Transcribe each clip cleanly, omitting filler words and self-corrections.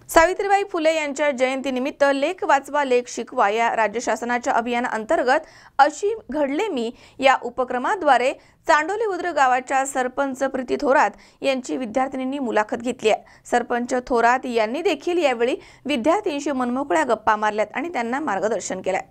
सावित्रीबाई फुले यांच्या जयंतीनिमित्त लेख वाचवा लेख शिकवा या राज्य शासनाच्या अभियानाअंतर्गत अशी घडले मी या उपक्रमाद्वारे चांडोली बुद्रुक गावाच्या सरपंच प्रीती थोरात यांची विद्यार्थिनींनी मुलाखत घेतली आहे। सरपंच थोरात यांनी देखील यावेळी विद्यार्थ्यांशी मनमोकळ्या गप्पा मारल्यात आणि त्यांना मार्गदर्शन केले।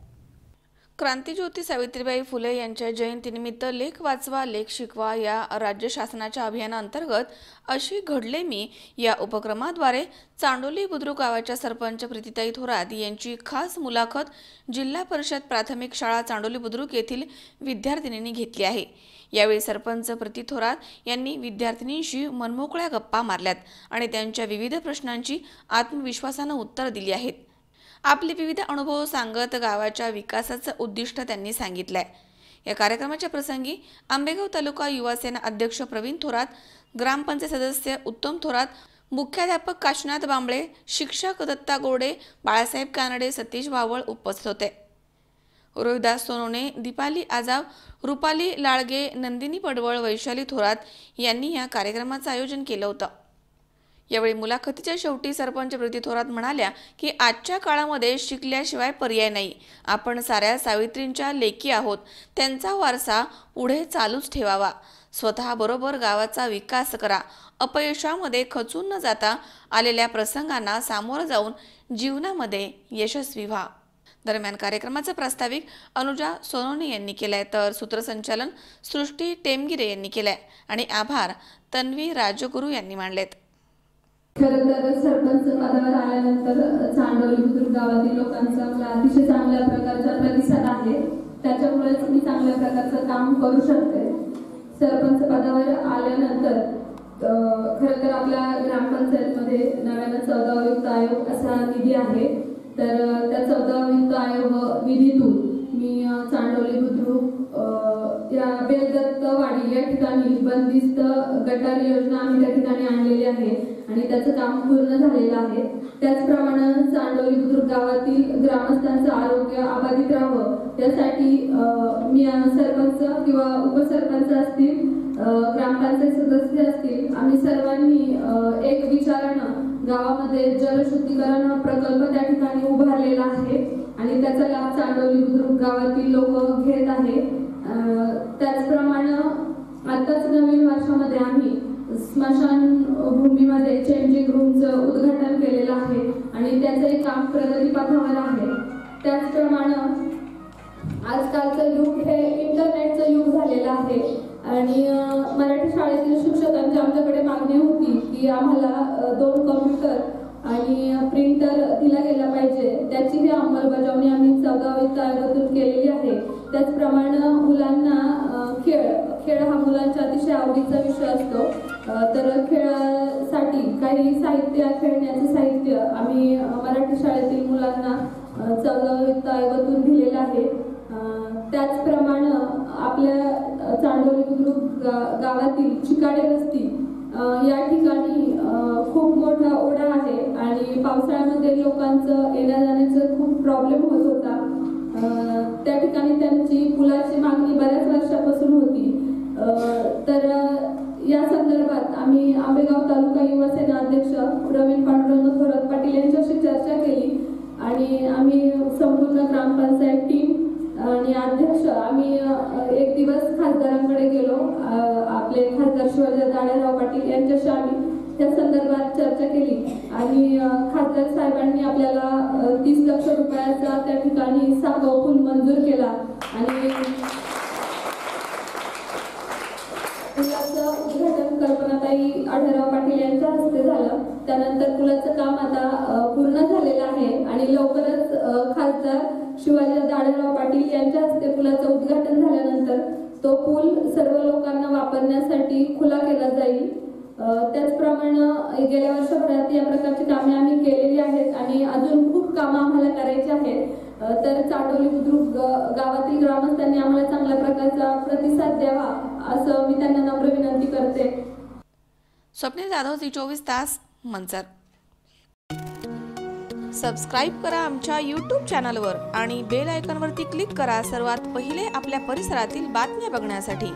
क्रांतिज्योती सावित्रीबाई फुले यांच्या जयंतीनिमित्त लेख वाचवा लेख शिकवा या राज्य शासनाच्या अभियानाअंतर्गत अशी घडले मी या उपक्रमाद्वारे चांडोली बुद्रुक गावाच्या सरपंच प्रीतीताई थोरात यांची खास मुलाखत जिल्हा परिषद प्राथमिक शाळा चांडोली बुद्रुक येथील विद्यार्थिनींनी घेतली आहे। यावेळी सरपंच प्रीती थोरात यांनी विद्यार्थिनींशी मनमोकळ्या गप्पा मारल्यात आणि त्यांच्या विविध प्रश्नांची आत्मविश्वासाने उत्तर दिली आहेत। आपले विविध अनुभव सांगत गावाच्या विकासाचं उद्दिष्ट त्यांनी सांगितलंय। या कार्यक्रमाच्या प्रसंगी आंबेगाव तालुका युवा सेना अध्यक्ष प्रवीण थोरात, ग्रामपंचायत सदस्य उत्तम थोरात, मुख्याध्यापक काशीनाथ बांबळे, शिक्षक दत्ता गोडे, बाळासाहेब कानडे, सतीश वावळ उपस्थित होते। रोहिदास सोनोने, दीपाली आजाव, रुपाली लाळगे, नंदिनी पडवळ, वैशाली थोरात यांनी या कार्यक्रमाचं आयोजन केलं होतं। यावेळी मुलाखतीच्या शेवटी सरपंच प्रीती थोरात म्हणाल्या की आजच्या काळामध्ये शिकल्याशिवाय पर्याय नाही। आपण साऱ्या सावित्रींच्या लेकी आहोत, त्यांचा वारसा पुढे चालूच ठेवावा। स्वतः बरोबर गावाचा विकास करा। अपयशामध्ये खचून न जाता आलेल्या प्रसंगांना सामोरं जाऊन जीवनामध्ये यशस्वी व्हा। दरम्यान कार्यक्रमाचा प्रास्ताविक अनुजा सोनोने यांनी केलाय, तर सूत्रसंचालन सृष्टी टेमगिरे यांनी केलाय आणि आभार तन्वी राजगुरू यांनी मानलेत। खरं तर सरपंच पदावर आल्यानंतर चांडोली बुद्रुक गावातील लोकांचा मला अतिशय चांगल्या प्रकारचा प्रतिसाद आहे। त्याच्यामुळेच मी चांगल्या प्रकारचं काम करू शकते। सरपंच पदावर आल्यानंतर खरं तर आपल्या ग्रामपंचायतमध्ये नव्यानं 14वा वित्त आयोग असा निधी आहे। तर त्या 14वा वित्त आयोग निधीतून मी चांडोली बुद्रुक या बेलदत्तवाडी या ठिकाणी बंदिस्त गटार योजना आम्ही त्या ठिकाणी आणलेली आहे आणि त्याचं काम पूर्ण झालेलं आहे। त्याचप्रमाणे चांडोली बुद्रुक गावातील ग्रामस्थांचं आरोग्य अबाधित राहावं यासाठी मी सरपंच किंवा उपसरपंच असतील, ग्रामपंचायत सदस्य असतील, आम्ही सर्वांनी एक विचारानं गावामध्ये जलशुद्धीकरण प्रकल्प त्या ठिकाणी उभारलेला आहे आणि त्याचा लाभ चांडोली बुद्रुक गावातील लोक घेत आहेत। त्याचप्रमाणे आताच नवीन वर्षामध्ये आम्ही स्मशान भूमीमध्ये चेंजिंग रूमचं उद्घाटन केलेलं आहे आणि त्याचंही काम प्रगतीपथावर आहे। त्याचप्रमाणे आजकालचं युग हे इंटरनेटचं युग झालेलं आहे आणि मराठी शाळेतील शिक्षकांची आमच्याकडे मागणी होती की आम्हाला 2 कॉम्प्युटर आणि प्रिंटर दिला गेला पाहिजे। त्याचीही अंमलबजावणी आम्ही 14वा वित्त आयोगातून केलेली आहे। त्याचप्रमाणे मुलांना खेळ हा मुलांच्या अतिशय आवडीचा विषय असतो। तर खेळासाठी काही साहित्य, खेळण्याचं साहित्य आम्ही मराठी शाळेतील मुलांना 14वा वित्त आयोगातून दिलेलं आहे। त्याचप्रमाणे आपल्या चांडोली बुद्रुक गावातील चिकाडे वस्ती या ठिकाणी खूप मोठा ओढा आहे आणि पावसाळ्यामध्ये लोकांचं येण्या जाण्याचं खूप प्रॉब्लेम होत होता। त्या ठिकाणी त्यांची पुलाची मागणी बऱ्याच वर्षापासून होती। तर या संदर्भात आम्ही आंबेगाव तालुका युवा सेना अध्यक्ष प्रवीण पांडुरंग थोरात पाटील यांच्याशी चर्चा केली आणि आम्ही संपूर्ण ग्रामपंचायत टीम आणि अध्यक्ष आम्ही एक दिवस खासदारांकडे गेलो। आपले खासदार शिवाजी दाढेराव पाटील यांच्याशी आम्ही त्या संदर्भात चर्चा केली आणि खासदार साहेबांनी आपल्याला 30 लाख रुपयाचा त्या ठिकाणी साकव पूल मंजूर केला आणि पुलाचं उद्घाटन कल्पनाताई आढळराव पाटील यांच्या हस्ते झालं। त्यानंतर पुलाचं काम आता पूर्ण झालेलं आहे आणि लवकरच खासदार शिवाजी दाढेराव पाटील यांच्या हस्ते पुलाचं उद्घाटन झाल्यानंतर तो पूल सर्व लोकांना वापरण्यासाठी खुला केला जाईल। त्याचप्रमाणे गेल्या वर्षभरात या प्रकारची कामे आम्ही केलेली आहेत आणि अजून खूप कामं आम्हाला करायची आहेत। तर चांडोली बुद्रुक गावातील ग्रामस्थांनी आम्हाला चांगल्या प्रकारचा प्रतिसाद द्यावा असं मी त्यांना नम्र विनंती करते। स्वप्नील जाधव, झी24 तास, मंचर। सबस्क्राईब करा आमच्या YouTube चॅनलवर आणि बेल आयकॉनवरती क्लिक करा सर्वात पहिले आपल्या परिसरातील बातम्या बघण्यासाठी।